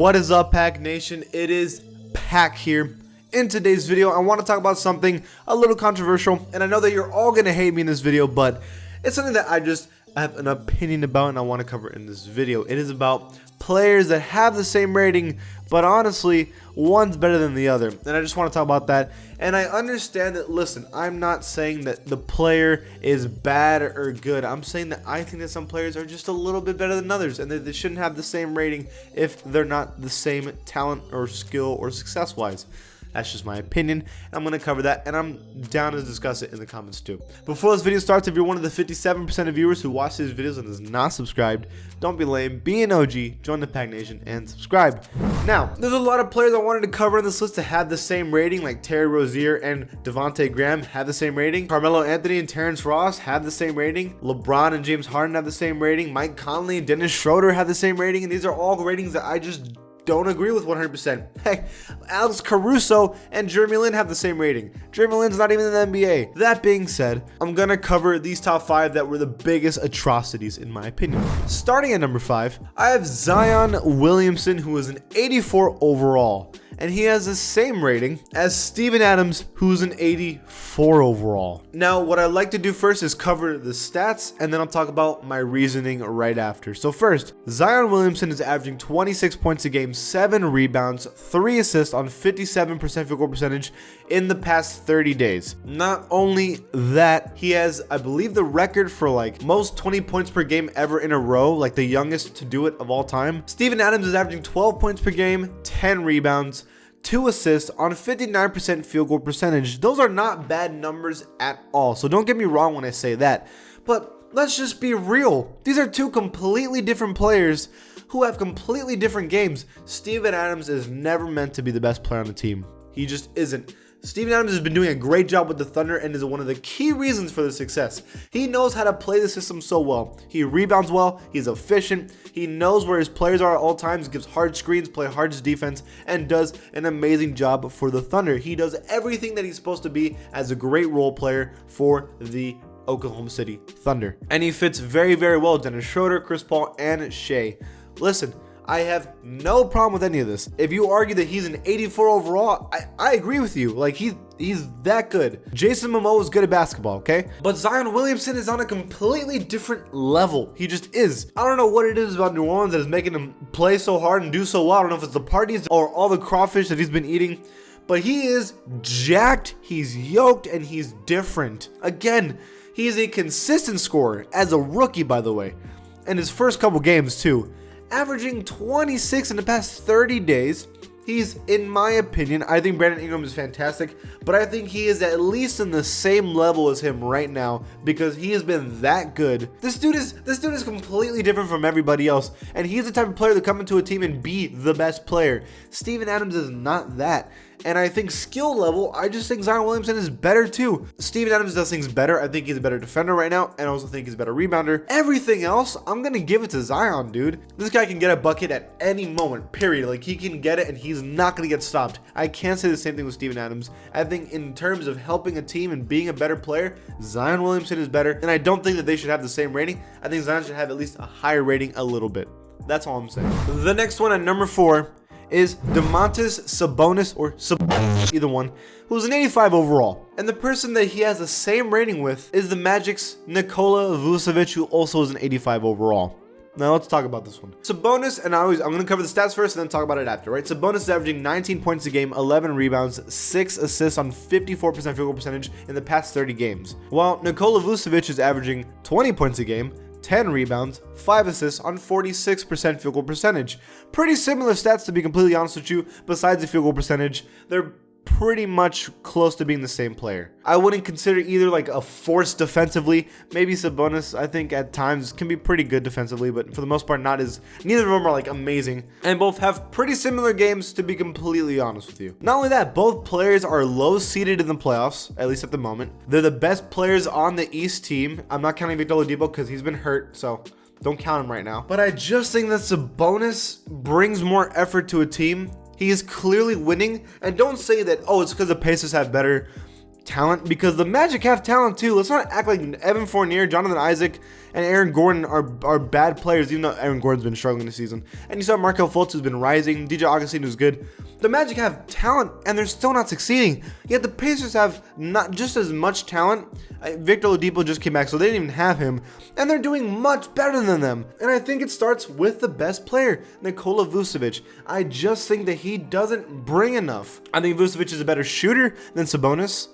What is up, Pack Nation? It is Pack here. In today's video, I want to talk about something a little controversial, and I know that you're all going to hate me in this video, but it's something that I have an opinion about and I want to cover in this video. It is about players that have the same rating, but honestly, one's better than the other, and I just want to talk about that. And I understand that, listen, I'm not saying that the player is bad or good. I'm saying that I think that some players are just a little bit better than others, and that they shouldn't have the same rating if they're not the same talent or skill or success-wise. That's just my opinion. I'm going to cover that, and I'm down to discuss it in the comments too. Before this video starts, if you're one of the 57% of viewers who watch these videos and is not subscribed, don't be lame, be an OG, join the Pack Nation, and subscribe. Now, there's a lot of players I wanted to cover in this list to have the same rating, like Terry Rozier and Devontae Graham have the same rating. Carmelo Anthony and Terrence Ross have the same rating. LeBron and James Harden have the same rating. Mike Conley and Dennis Schroeder have the same rating, and these are all ratings that I just don't agree with 100%. Heck, Alex Caruso and Jeremy Lin have the same rating. Jeremy Lin's not even in the NBA. That being said, I'm gonna cover these top 5 that were the biggest atrocities in my opinion. Starting at number 5, I have Zion Williamson, who is an 84 overall, and he has the same rating as Steven Adams, who's an 84 overall. Now, what I'd like to do first is cover the stats, and then I'll talk about my reasoning right after. So first, Zion Williamson is averaging 26 points a game, 7 rebounds, 3 assists on 57% field goal percentage in the past 30 days. Not only that, he has, I believe, the record for like most 20 points per game ever in a row, like the youngest to do it of all time. Steven Adams is averaging 12 points per game, 10 rebounds, 2 assists on 59% field goal percentage. Those are not bad numbers at all, so don't get me wrong when I say that. But let's just be real. These are two completely different players who have completely different games. Steven Adams is never meant to be the best player on the team. He just isn't. Steven Adams has been doing a great job with the Thunder and is one of the key reasons for the success. He knows how to play the system so well. He rebounds well, he's efficient, he knows where his players are at all times, gives hard screens, plays hard defense, and does an amazing job for the Thunder. He does everything that he's supposed to be as a great role player for the Oklahoma City Thunder. And he fits very, very well with Dennis Schroeder, Chris Paul, and Shea. Listen, I have no problem with any of this. If you argue that he's an 84 overall, I agree with you. Like, he's that good. Jason Momoa is good at basketball, okay? But Zion Williamson is on a completely different level. He just is. I don't know what it is about New Orleans that is making him play so hard and do so well. I don't know if it's the parties or all the crawfish that he's been eating, but he is jacked, he's yoked, and he's different. Again, he is a consistent scorer as a rookie, by the way, and his first couple games too. Averaging 26 in the past 30 days. He's, in my opinion, I think Brandon Ingram is fantastic, but I think he is at least in the same level as him right now because he has been that good. This dude is completely different from everybody else, and he's the type of player to come into a team and be the best player. Steven Adams is not that. And I think skill level, I just think Zion Williamson is better too. Steven Adams does things better. I think he's a better defender right now, and I also think he's a better rebounder. Everything else, I'm going to give it to Zion, dude. This guy can get a bucket at any moment, period. Like, he can get it, and he's not going to get stopped. I can't say the same thing with Steven Adams. I think in terms of helping a team and being a better player, Zion Williamson is better, and I don't think that they should have the same rating. I think Zion should have at least a higher rating a little bit. That's all I'm saying. The next one at number 4 is Domantas Sabonis, or either one, who's an 85 overall. And the person that he has the same rating with is the Magic's Nikola Vucevic, who also is an 85 overall. Now let's talk about this one. Sabonis, and I'm going to cover the stats first and then talk about it after, right? Sabonis is averaging 19 points a game, 11 rebounds, 6 assists on 54% field goal percentage in the past 30 games. While Nikola Vucevic is averaging 20 points a game, 10 rebounds, 5 assists on 46% field goal percentage. Pretty similar stats, to be completely honest with you. Besides the field goal percentage, they're pretty much close to being the same player. I wouldn't consider either like a force defensively. Maybe Sabonis, I think at times can be pretty good defensively, but for the most part not as, neither of them are like amazing, and both have pretty similar games, to be completely honest with you. Not only that, both players are low seeded in the playoffs, at least at the moment. They're the best players on the East team. I'm not counting Victor Oladipo because he's been hurt, so don't count him right now. But I just think that Sabonis brings more effort to a team. He is clearly winning, and don't say that, oh, it's because the Pacers have better talent, because the Magic have talent too. Let's not act like Evan Fournier, Jonathan Isaac, and Aaron Gordon are bad players, even though Aaron Gordon's been struggling this season. And you saw Markelle Fultz, who's been rising. DJ Augustine, who's good. The Magic have talent, and they're still not succeeding. Yet the Pacers have not just as much talent. Victor Oladipo just came back, so they didn't even have him. And they're doing much better than them. And I think it starts with the best player, Nikola Vucevic. I just think that he doesn't bring enough. I think Vucevic is a better shooter than Sabonis.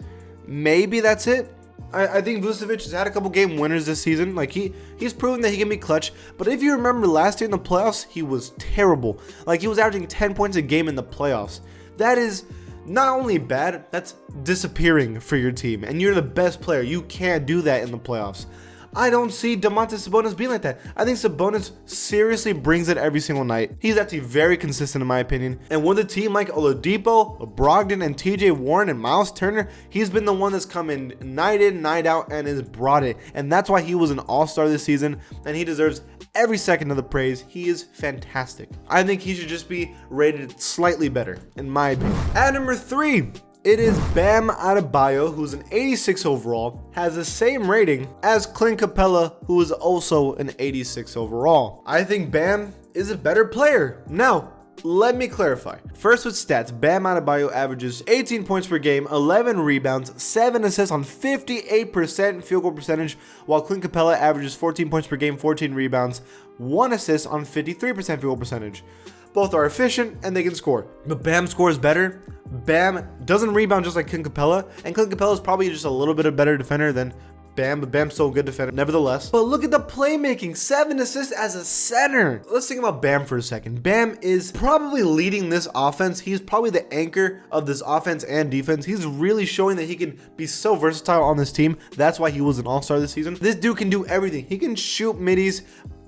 Maybe that's it. I think Vucevic has had a couple game winners this season. Like he's proven that he can be clutch. But if you remember last year in the playoffs, he was terrible. Like he was averaging 10 points a game in the playoffs. That is not only bad, that's disappearing for your team. And you're the best player. You can't do that in the playoffs. I don't see Domantas Sabonis being like that. I think Sabonis seriously brings it every single night. He's actually very consistent in my opinion. And with a team like Oladipo, Brogdon, and TJ Warren and Miles Turner, he's been the one that's come in, night out, and has brought it. And that's why he was an all-star this season, and he deserves every second of the praise. He is fantastic. I think he should just be rated slightly better, in my opinion. At number 3, it is Bam Adebayo, who's an 86 overall, has the same rating as Clint Capella, who is also an 86 overall. I think Bam is a better player. Now, let me clarify. First with stats, Bam Adebayo averages 18 points per game, 11 rebounds, 7 assists on 58% field goal percentage, while Clint Capella averages 14 points per game, 14 rebounds, 1 assist on 53% field goal percentage. Both are efficient and they can score. But Bam scores better. Bam doesn't rebound just like Clint Capella, and Clint Capella is probably just a little bit of better defender than Bam, but Bam's still a good defender nevertheless. But look at the playmaking, 7 assists as a center. Let's think about Bam for a second. Bam is probably leading this offense. He's probably the anchor of this offense and defense. He's really showing that he can be so versatile on this team. That's why he was an all-star this season. This dude can do everything. He can shoot middies,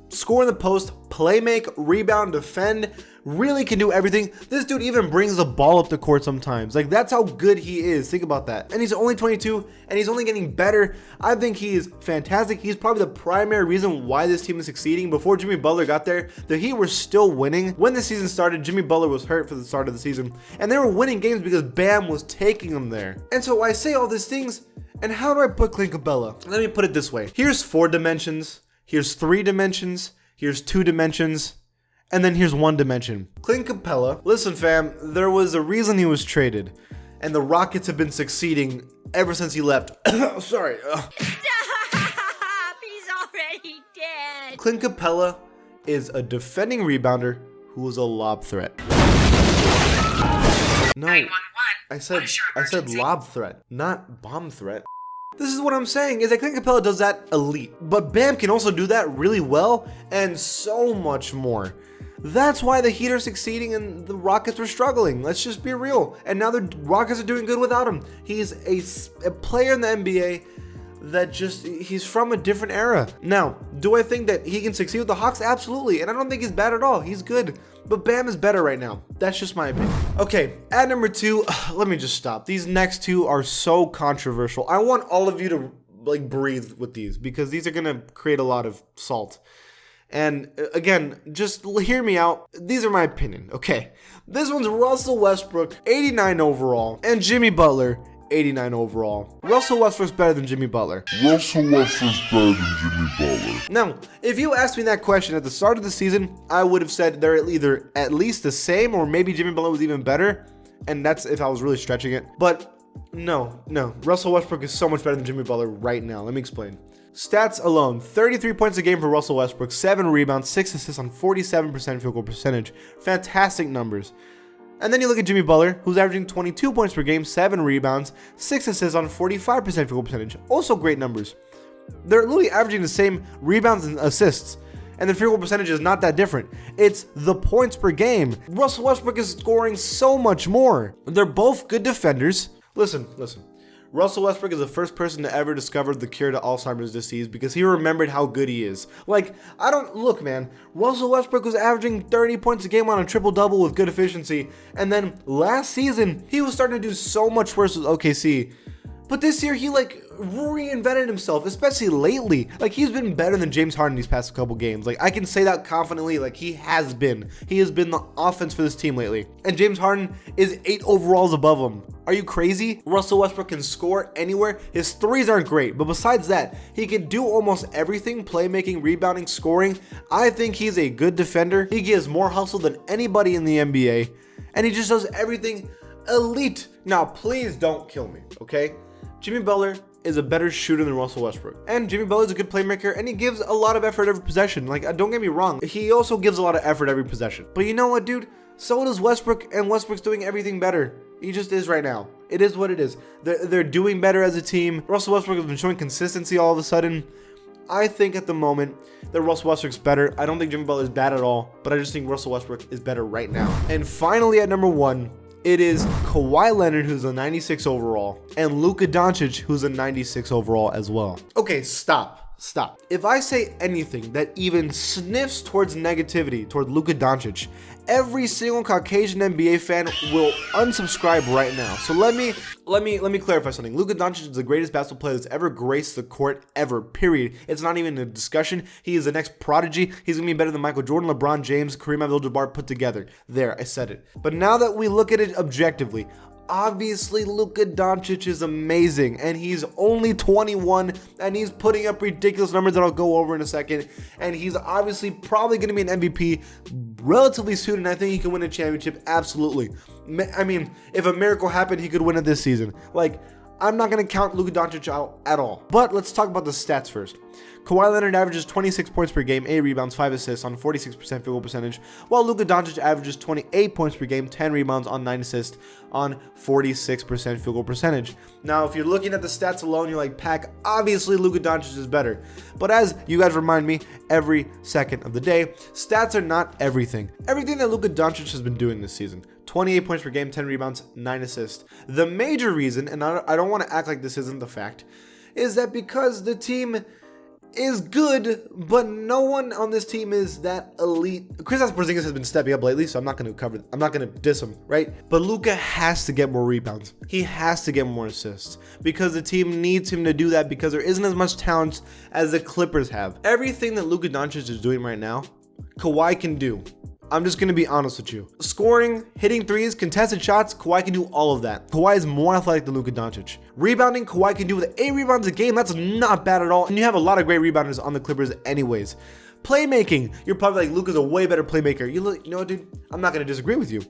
score in the post, play make, rebound, defend, really can do everything. This dude even brings the ball up the court sometimes. Like, that's how good he is. Think about that. And he's only 22, and he's only getting better. I think he is fantastic. He's probably the primary reason why this team is succeeding. Before Jimmy Butler got there, the Heat were still winning. When the season started, Jimmy Butler was hurt for the start of the season, and they were winning games because Bam was taking them there. And so I say all these things, and how do I put Clint Capella? Let me put it this way. Here's 4 dimensions. Here's 3 dimensions. Here's 2 dimensions. And then here's 1 dimension. Clint Capella, listen fam, there was a reason he was traded. And the Rockets have been succeeding ever since he left. Sorry. Stop! He's already dead. Clint Capella is a defending rebounder who is a lob threat. No, I said lob threat, not bomb threat. This is what I'm saying, is that Clint Capella does that elite. But Bam can also do that really well and so much more. That's why the Heat are succeeding and the Rockets were struggling. Let's just be real. And now the Rockets are doing good without him. He's a player in the NBA that he's from a different era. Now, do I think that he can succeed with the Hawks? Absolutely. And I don't think he's bad at all. He's good. But Bam is better right now. That's just my opinion. Okay, at number 2, let me just stop. These next 2 are so controversial. I want all of you to breathe with these because these are going to create a lot of salt. And again, just hear me out. These are my opinion, okay? This one's Russell Westbrook, 89 overall, and Jimmy Butler, 89 overall. Russell Westbrook's better than Jimmy Butler. Now, if you asked me that question at the start of the season, I would have said they're either at least the same or maybe Jimmy Butler was even better. And that's if I was really stretching it. But no. Russell Westbrook is so much better than Jimmy Butler right now. Let me explain. Stats alone, 33 points a game for Russell Westbrook, 7 rebounds, 6 assists on 47% field goal percentage. Fantastic numbers. And then you look at Jimmy Butler, who's averaging 22 points per game, 7 rebounds, 6 assists on 45% field goal percentage. Also great numbers. They're literally averaging the same rebounds and assists, and the field goal percentage is not that different. It's the points per game. Russell Westbrook is scoring so much more. They're both good defenders. Listen. Russell Westbrook is the first person to ever discover the cure to Alzheimer's disease because he remembered how good he is. Look, man, Russell Westbrook was averaging 30 points a game on a triple-double with good efficiency, and then last season, he was starting to do so much worse with OKC. But this year, he like reinvented himself, especially lately. Like, he's been better than James Harden these past couple games. Like, I can say that confidently. Like, he has been. He has been the offense for this team lately. And James Harden is 8 overalls above him. Are you crazy? Russell Westbrook can score anywhere. His threes aren't great, but besides that, he can do almost everything: playmaking, rebounding, scoring. I think he's a good defender. He gives more hustle than anybody in the NBA, and he just does everything elite. Now, please don't kill me, okay? Jimmy Butler is a better shooter than Russell Westbrook. And Jimmy Butler is a good playmaker, and he gives a lot of effort every possession. Like, don't get me wrong, he also gives a lot of effort every possession. But you know what, dude? So does Westbrook, and Westbrook's doing everything better. He just is right now. It is what it is. They're doing better as a team. Russell Westbrook has been showing consistency all of a sudden. I think at the moment that Russell Westbrook's better. I don't think Jimmy Butler is bad at all, but I just think Russell Westbrook is better right now. And finally, at number 1, it is Kawhi Leonard, who's a 96 overall, and Luka Doncic, who's a 96 overall as well. Okay, stop. If I say anything that even sniffs towards negativity toward Luka Doncic, every single Caucasian NBA fan will unsubscribe right now. So let me clarify something. Luka Doncic is the greatest basketball player that's ever graced the court ever. Period. It's not even a discussion. He is the next prodigy. He's gonna be better than Michael Jordan, LeBron James, Kareem Abdul-Jabbar put together. There, I said it. But now that we look at it objectively, obviously Luka Doncic is amazing, and he's only 21, and he's putting up ridiculous numbers that I'll go over in a second, and he's obviously probably going to be an MVP relatively soon, and I think he can win a championship, absolutely. I mean, if a miracle happened, he could win it this season. Like, I'm not going to count Luka Doncic out at all. But let's talk about the stats first. Kawhi Leonard averages 26 points per game, 8 rebounds, 5 assists on 46% field goal percentage, while Luka Doncic averages 28 points per game, 10 rebounds on 9 assists on 46% field goal percentage. Now, if you're looking at the stats alone, you're like, Pac, obviously Luka Doncic is better. But as you guys remind me every second of the day, stats are not everything. Everything that Luka Doncic has been doing this season: 28 points per game, 10 rebounds, 9 assists. The major reason, and I don't want to act like this isn't the fact, is that because the team is good, but no one on this team is that elite. Kristaps Porzingis has been stepping up lately, so I'm not going to diss him, right? But Luka has to get more rebounds. He has to get more assists because the team needs him to do that, because there isn't as much talent as the Clippers have. Everything that Luka Doncic is doing right now, Kawhi can do. I'm just going to be honest with you. Scoring, hitting threes, contested shots, Kawhi can do all of that. Kawhi is more athletic than Luka Doncic. Rebounding, Kawhi can do with 8 rebounds a game. That's not bad at all. And you have a lot of great rebounders on the Clippers anyways. Playmaking, you're probably like, Luka's a way better playmaker. You know what, dude? I'm not going to disagree with you.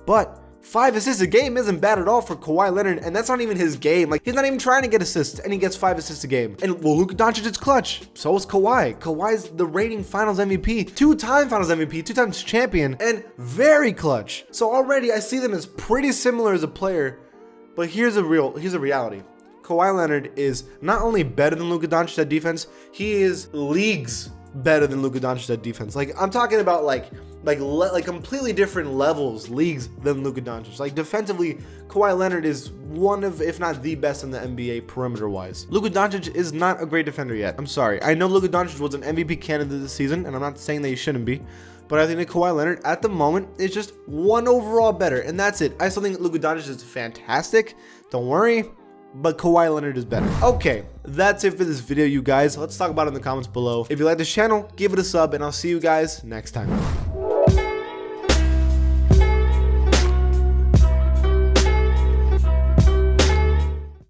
But 5 assists a game isn't bad at all for Kawhi Leonard, and that's not even his game. Like, he's not even trying to get assists, and he gets 5 assists a game. And, well, Luka Doncic is clutch. So is Kawhi. Kawhi's the reigning Finals MVP, 2-time Finals MVP, 2-time champion, and very clutch. So already I see them as pretty similar as a player, but here's a reality. Kawhi Leonard is not only better than Luka Doncic at defense, he is leagues better than Luka Doncic at defense. Like, I'm talking about like completely different levels, leagues than Luka Doncic. Like, defensively, Kawhi Leonard is one of, if not the best in the NBA perimeter-wise. Luka Doncic is not a great defender yet. I'm sorry. I know Luka Doncic was an MVP candidate this season, and I'm not saying that he shouldn't be, but I think that Kawhi Leonard, at the moment, is just 1 overall better, and that's it. I still think Luka Doncic is fantastic. Don't worry. But Kawhi Leonard is better. Okay, that's it for this video, you guys. Let's talk about it in the comments below. If you like this channel, give it a sub, and I'll see you guys next time.